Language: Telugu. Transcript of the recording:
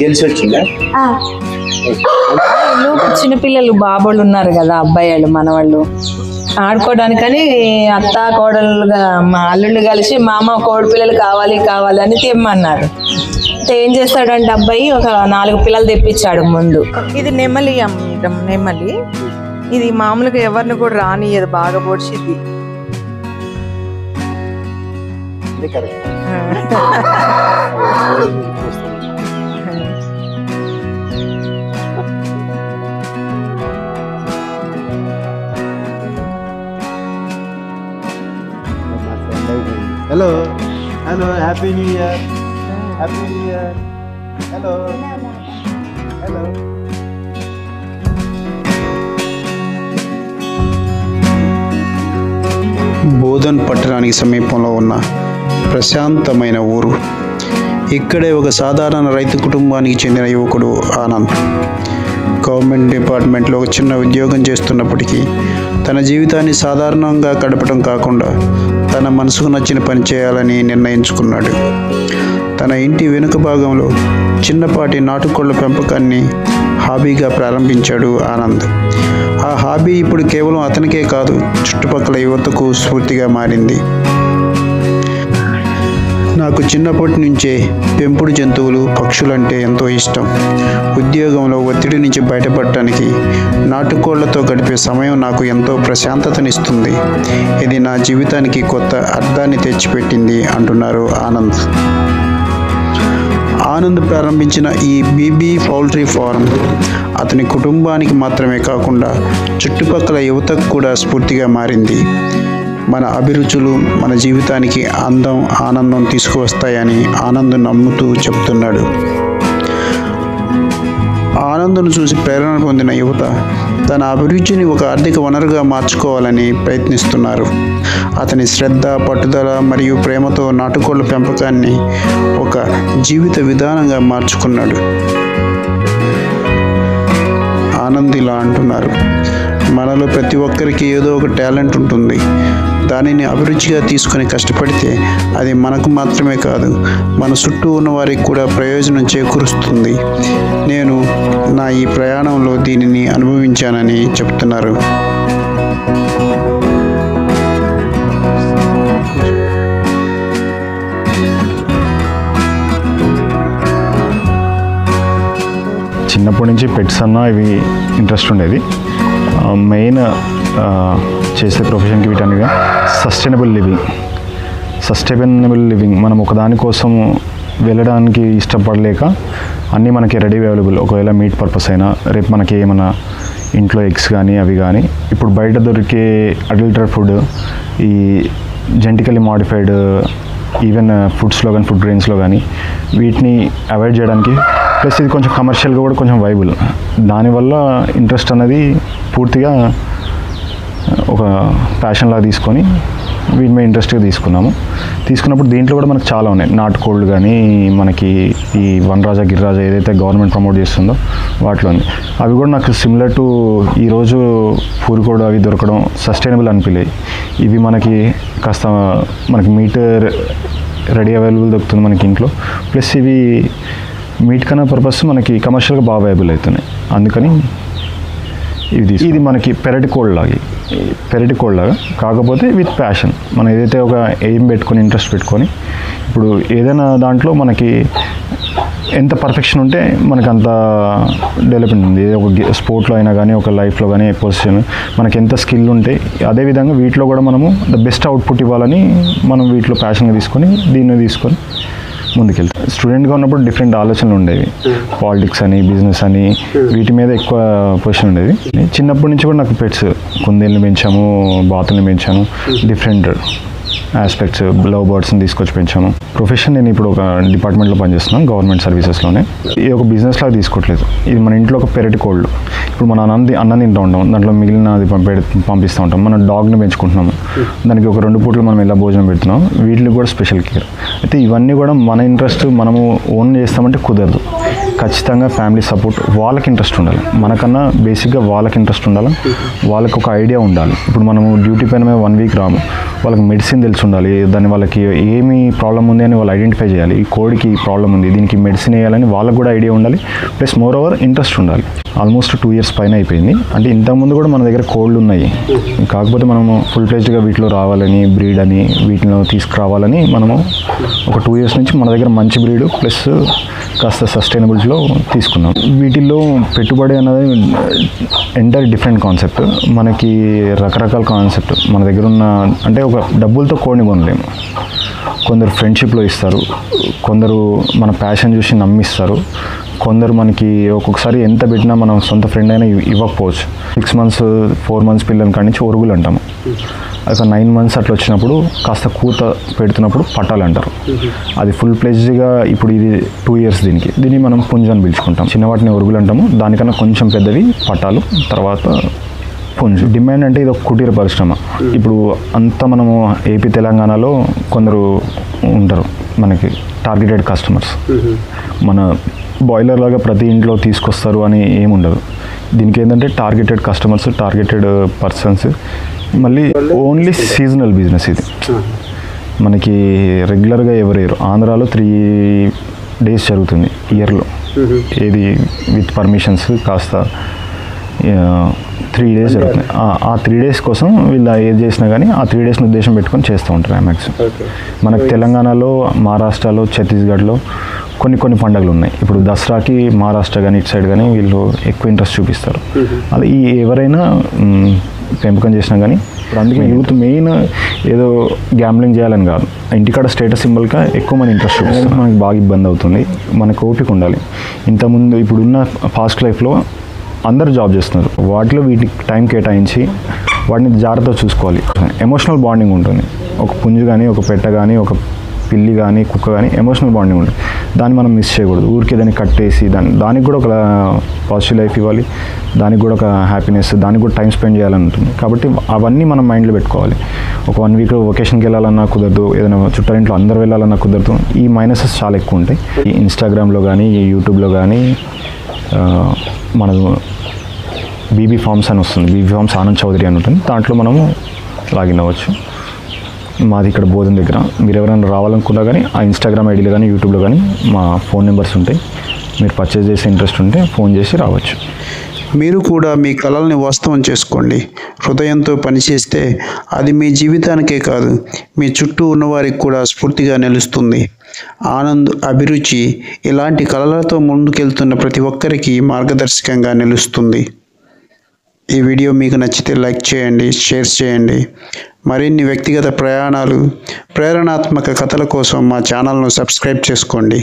గెలిచి వచ్చిందా? చిన్నపిల్లలు బాబోళ్ళు ఉన్నారు కదా, అబ్బాయిలు మనవాళ్ళు ఆడుకోవడానికని అత్త కోడలుగా మా అల్లుళ్ళు కలిసి మామ కోడి పిల్లలు కావాలి కావాలి అని తెమ్మన్నారు. ఏం చేస్తాడంటే అబ్బాయి ఒక 4 పిల్లలు తెప్పించాడు ముందు. ఇది నెమలి అమ్మటం, నెమలి ఇది మామూలుగా ఎవరిని కూడా రానియదు, బాగా పొడిచిద్ది. Hello hello, happy new year, happy new year. Hello hello. Bodhan పట్టణానికి సమీపంలో ఉన్న ప్రశాంతమైన ఊరు. ఇక్కడే ఒక సాధారణ రైతు కుటుంబానికి చెందిన యువకుడు ఆనంద్ గవర్నమెంట్ డిపార్ట్మెంట్లో ఒక చిన్న ఉద్యోగం చేస్తున్నప్పటికీ తన జీవితాన్ని సాధారణంగా గడపడం కాకుండా తన మనసుకు నచ్చిన పని చేయాలని నిర్ణయించుకున్నాడు. తన ఇంటి వెనుక భాగంలో చిన్నపాటి నాటుకోళ్ల పెంపకాన్ని హాబీగా ప్రారంభించాడు ఆనంద్. ఆ హాబీ ఇప్పుడు కేవలం అతనికే కాదు, చుట్టుపక్కల యువతకు స్ఫూర్తిగా మారింది. నాకు చిన్నప్పటి నుంచే పెంపుడు జంతువులు, పక్షులంటే ఎంతో ఇష్టం. ఉద్యోగంలో ఒత్తిడి నుంచి బయటపడటానికి నాటుకోళ్లతో గడిపే సమయం నాకు ఎంతో ప్రశాంతతనిస్తుంది. ఇది నా జీవితానికి కొత్త అర్థాన్ని తెచ్చిపెట్టింది అంటున్నారు ఆనంద్. ఆనంద్ ప్రారంభించిన ఈ బీబీ పౌల్ట్రీ ఫారం అతని కుటుంబానికి మాత్రమే కాకుండా చుట్టుపక్కల యువతకు కూడా స్ఫూర్తిగా మారింది. మన అభిరుచులు మన జీవితానికి అందం, ఆనందం తీసుకువస్తాయని ఆనంద్ నమ్ముతూ చెప్తున్నాడు. ఆనంద్ను చూసి ప్రేరణ పొందిన యువత తన అభిరుచిని ఒక ఆర్థిక వనరుగా మార్చుకోవాలని ప్రయత్నిస్తున్నారు. అతని శ్రద్ధ, పట్టుదల మరియు ప్రేమతో నాటుకోళ్ల పెంపకాన్ని ఒక జీవిత విధానంగా మార్చుకున్నాడు. ఆనంద్ ఇలా అంటున్నారు, మనలో ప్రతి ఒక్కరికి ఏదో ఒక టాలెంట్ ఉంటుంది. దానిని అభిరుచిగా తీసుకొని కష్టపడితే అది మనకు మాత్రమే కాదు, మన చుట్టూ ఉన్న వారికి కూడా ప్రయోజనం చేకూరుస్తుంది. నేను నా ఈ ప్రయాణంలో దీనిని అనుభవించానని చెప్తున్నారు. చిన్నప్పటి నుంచి పెట్స్ అన్న ఇవి ఇంట్రెస్ట్ ఉండేది. మెయిన్ చేసే ప్రొఫెషన్కి వీటనిగా సస్టైనబుల్ లివింగ్ మనం ఒక దానికోసం వెళ్ళడానికి ఇష్టపడలేక అన్నీ మనకి రెడీ అవైలబుల్. ఒకవేళ మీట్ పర్పస్ అయినా, రేపు మనకి ఏమైనా ఇంట్లో ఎగ్స్ కానీ అవి కానీ, ఇప్పుడు బయట దొరికే అడల్టెడ్ ఫుడ్, ఈ జెనెటికల్లీ మాడిఫైడ్ ఈవెన్ ఫుడ్స్లో కానీ, ఫుడ్ గ్రెయిన్స్లో కానీ వీటిని అవాయిడ్ చేయడానికి, ప్లస్ ఇది కొంచెం కమర్షియల్గా కూడా కొంచెం వైబుల్. దానివల్ల ఇంట్రెస్ట్ అనేది పూర్తిగా ఒక ప్యాషన్ లాగా తీసుకొని వీటి మీద ఇంట్రెస్ట్గా తీసుకున్నప్పుడు దీంట్లో కూడా మనకు చాలా ఉన్నాయి. నాటుకోళ్ళు కానీ, మనకి ఈ వనరాజా, గిరిరాజా ఏదైతే గవర్నమెంట్ ప్రమోట్ చేస్తుందో వాటిలో అవి కూడా నాకు సిమిలర్ టు ఈరోజు పూరికోడు అవి దొరకడం సస్టైనబుల్ అనిపించాయి. ఇవి మనకి కాస్త మనకి మీట్ రెడీ అవైలబుల్ దొరుకుతుంది మనకి ఇంట్లో, ప్లస్ ఇవి మీట్ కన్నా పర్పస్ మనకి కమర్షియల్గా బాగా అవైలబుల్ అవుతున్నాయి. అందుకని ఇది మనకి పెరటి కోళ్ళలాగా కాకపోతే విత్ ప్యాషన్. మనం ఏదైతే ఒక ఎయిమ్ పెట్టుకొని, ఇంట్రెస్ట్ పెట్టుకొని, ఇప్పుడు ఏదైనా దాంట్లో మనకి ఎంత పర్ఫెక్షన్ ఉంటే మనకు అంత డెవలప్మెంట్ ఉంది. ఒక స్పోర్ట్లో అయినా కానీ, ఒక లైఫ్లో కానీ, పొజిషన్ మనకి ఎంత స్కిల్ ఉంటే అదేవిధంగా వీటిలో కూడా మనము ద బెస్ట్ అవుట్పుట్ ఇవ్వాలని మనం వీటిలో ప్యాషన్గా తీసుకొని దీన్ని తీసుకొని ముందుకెళ్తాం. స్టూడెంట్గా ఉన్నప్పుడు డిఫరెంట్ ఆలోచనలు ఉండేవి. పాలిటిక్స్ అని, బిజినెస్ అని, వీటి మీద ఎక్కువ పొజిషన్ ఉండేది. చిన్నప్పటి నుంచి కూడా నాకు పెట్స్, కుందేళ్ళని పెంచాము, బాతుల్ని పెంచాను, డిఫరెంట్ ఆస్పెక్ట్స్, లవ్ బర్డ్స్ని తీసుకొచ్చి పెంచాము. ప్రొఫెషన్ నేను ఇప్పుడు ఒక డిపార్ట్మెంట్లో పనిచేస్తున్నాను, గవర్నమెంట్ సర్వీసెస్లోనే. ఇది ఒక బిజినెస్ లాగా తీసుకోవట్లేదు. ఇది మన ఇంట్లో ఒక పెరటి కోళ్ళు. ఇప్పుడు మన అన్నం తింటూ ఉంటాం, దాంట్లో మిగిలినది పంపిస్తూ ఉంటాం. మనం డాగ్ని పెంచుకుంటున్నాము, దానికి ఒక 2 పూటలు మనం ఇలా భోజనం పెడుతున్నాం. వీటికి కూడా స్పెషల్ కేర్. అయితే ఇవన్నీ కూడా మన ఇంట్రెస్ట్ మనము ఓన్ చేస్తామంటే కుదరదు. ఖచ్చితంగా ఫ్యామిలీ సపోర్ట్, వాళ్ళకి ఇంట్రెస్ట్ ఉండాలి. మనకన్నా బేసిక్గా వాళ్ళకి ఇంట్రెస్ట్ ఉండాలి, వాళ్ళకి ఒక ఐడియా ఉండాలి. ఇప్పుడు మనము డ్యూటీ పైన మేము 1 వీక్ రాము, వాళ్ళకి మెడిసిన్ తెలిసి ఉండాలి, దాన్ని వాళ్ళకి ఏమి ప్రాబ్లం ఉంది అని వాళ్ళు ఐడెంటిఫై చేయాలి. ఈ కోడికి ఈ ప్రాబ్లం ఉంది, దీనికి మెడిసిన్ వేయాలని వాళ్ళకి కూడా ఐడియా ఉండాలి, ప్లస్ మోర్ ఓవర్ ఇంట్రెస్ట్ ఉండాలి. ఆల్మోస్ట్ 2 ఇయర్స్ పైన అయిపోయింది. అంటే ఇంతకుముందు కూడా మన దగ్గర కోళ్ళు ఉన్నాయి, కాకపోతే మనము ఫుల్ ఫ్లెడ్జ్డ్గా వీటిలో రావాలని, బ్రీడ్ అని వీటిలో తీసుకురావాలని మనము ఒక 2 ఇయర్స్ నుంచి మన దగ్గర మంచి బ్రీడ్ ప్లస్ కాస్త సస్టైనబిలిటీలో తీసుకున్నాం. వీటిల్లో పెట్టుబడి అనేది ఎంటైర్ డిఫరెంట్ కాన్సెప్ట్. మనకి రకరకాల కాన్సెప్ట్ మన దగ్గర ఉన్న, అంటే ఒక డబ్బులతో కోడిని కొనలేము. కొందరు ఫ్రెండ్షిప్లో ఇస్తారు, కొందరు మన ప్యాషన్ చూసి నమ్మిస్తారు, కొందరు మనకి ఒక్కొక్కసారి ఎంత పెట్టినా మనం సొంత ఫ్రెండ్ అయినా ఇవ్వకపోవచ్చు. 6 మంత్స్ 4 మంత్స్ పిల్లల కాడి నుంచి ఒరుగులు అంటాము. ఒక 9 మంత్స్ అట్లా వచ్చినప్పుడు కాస్త కూత పెడుతున్నప్పుడు పట్టాలు అంటారు. అది ఫుల్ ప్లెజ్డ్గా ఇప్పుడు ఇది 2 ఇయర్స్ దీన్ని మనం పుంజు అని పిలుచుకుంటాం. చిన్న వాటిని ఒరుగులు అంటాము, దానికన్నా కొంచెం పెద్దవి పట్టాలు, తర్వాత పుంజు. డిమాండ్ అంటే ఇది ఒక కుటీర పరిశ్రమ. ఇప్పుడు అంతా మనము ఏపీ తెలంగాణలో కొందరు ఉంటారు మనకి టార్గెటెడ్ కస్టమర్స్. మన బాయిలర్ లాగా ప్రతి ఇంట్లో తీసుకొస్తారు అని ఏముండదు. దీనికి ఏంటంటే టార్గెటెడ్ కస్టమర్స్, టార్గెటెడ్ పర్సన్స్, మళ్ళీ ఓన్లీ సీజనల్ బిజినెస్ ఇది. మనకి రెగ్యులర్గా ఎవరేరు. ఆంధ్రాలో 3 days జరుగుతుంది ఇయర్లో, ఏది విత్ పర్మిషన్స్ కాస్త 3 days జరుగుతుంది. ఆ 3 days కోసం వీళ్ళు ఏది చేసినా కానీ ఆ 3 daysని ఉద్దేశం పెట్టుకొని చేస్తూ ఉంటారు మ్యాక్సిమం. మనకు తెలంగాణలో, మహారాష్ట్రలో, ఛత్తీస్గఢ్లో కొన్ని పండుగలు ఉన్నాయి. ఇప్పుడు దసరాకి మహారాష్ట్ర కానీ ఇటు సైడ్ కానీ వీళ్ళు ఎక్కువ ఇంట్రెస్ట్ చూపిస్తారు. అది ఎవరైనా పెంపకం చేసినా కానీ. ఇప్పుడు అందుకే యూత్ మెయిన్ ఏదో గ్యాంబ్లింగ్ చేయాలని కాదు, ఇంటికాడ స్టేటస్ సింబల్గా ఎక్కువ మంది ఇంట్రెస్ట్ చూపిస్తారు. మనకి బాగా ఇబ్బంది అవుతుంది, మనకు ఓపిక ఉండాలి. ఇంతకుముందు ఇప్పుడున్న ఫాస్ట్ లైఫ్లో అందరూ జాబ్ చేస్తున్నారు, వాటిలో వీటికి టైం కేటాయించి వాటిని జాగ్రత్తగా చూసుకోవాలి. ఎమోషనల్ బాండింగ్ ఉంటుంది. ఒక పుంజు కానీ, ఒక పెట్ట కానీ, ఒక పిల్లి కానీ, కుక్క కానీ ఎమోషనల్ బాండింగ్ ఉంటుంది. దాన్ని మనం మిస్ చేయకూడదు. ఊరికే దాన్ని కట్టేసి దానికి కూడా ఒక పాజిటివ్ లైఫ్ ఇవ్వాలి, దానికి కూడా ఒక హ్యాపీనెస్, దానికి కూడా టైం స్పెండ్ చేయాలని ఉంటుంది. కాబట్టి అవన్నీ మనం మైండ్లో పెట్టుకోవాలి. ఒక 1 వీక్ వెకేషన్కి వెళ్ళాలన్నా కుదరదు, ఏదైనా చుట్టాలింట్లో అందరు వెళ్ళాలన్నా కుదరదు. ఈ మైనసెస్ చాలా ఎక్కువ ఉంటాయి. ఈ ఇన్స్టాగ్రామ్లో కానీ, ఈ యూట్యూబ్లో కానీ మన బీబీ ఫార్మ్స్ అని వస్తుంది, బీబీ ఫార్మ్స్ ఆనంద్ చౌదరి అని ఉంటుంది, దాంట్లో మనము లాగిన్ అవ్వచ్చు. మాది ఇక్కడ బోధన దగ్గర. మీరు ఎవరైనా రావాలనుకున్నా కానీ ఆ ఇన్స్టాగ్రామ్ ఐడీలో కానీ, యూట్యూబ్లో కానీ మా ఫోన్ నెంబర్స్ ఉంటాయి. మీరు పర్చేస్ చేసే ఇంట్రెస్ట్ ఉంటే ఫోన్ చేసి రావచ్చు. మీరు కూడా మీ కలల్ని వాస్తవం చేసుకోండి. హృదయంతో పనిచేస్తే అది మీ జీవితానికే కాదు, మీ చుట్టూ ఉన్నవారికి కూడా స్ఫూర్తిగా నిలుస్తుంది. ఆనంద్ అభిరుచి ఇలాంటి కలలతో ముందుకెళ్తున్న ప్రతి ఒక్కరికి మార్గదర్శకంగా నిలుస్తుంది. ఈ వీడియో మీకు నచ్చితే లైక్ చేయండి, షేర్ చేయండి. మరిన్ని వ్యక్తిగత ప్రయాణాలు, ప్రేరణాత్మక కథల కోసం మా ఛానల్ను సబ్స్క్రైబ్ చేసుకోండి.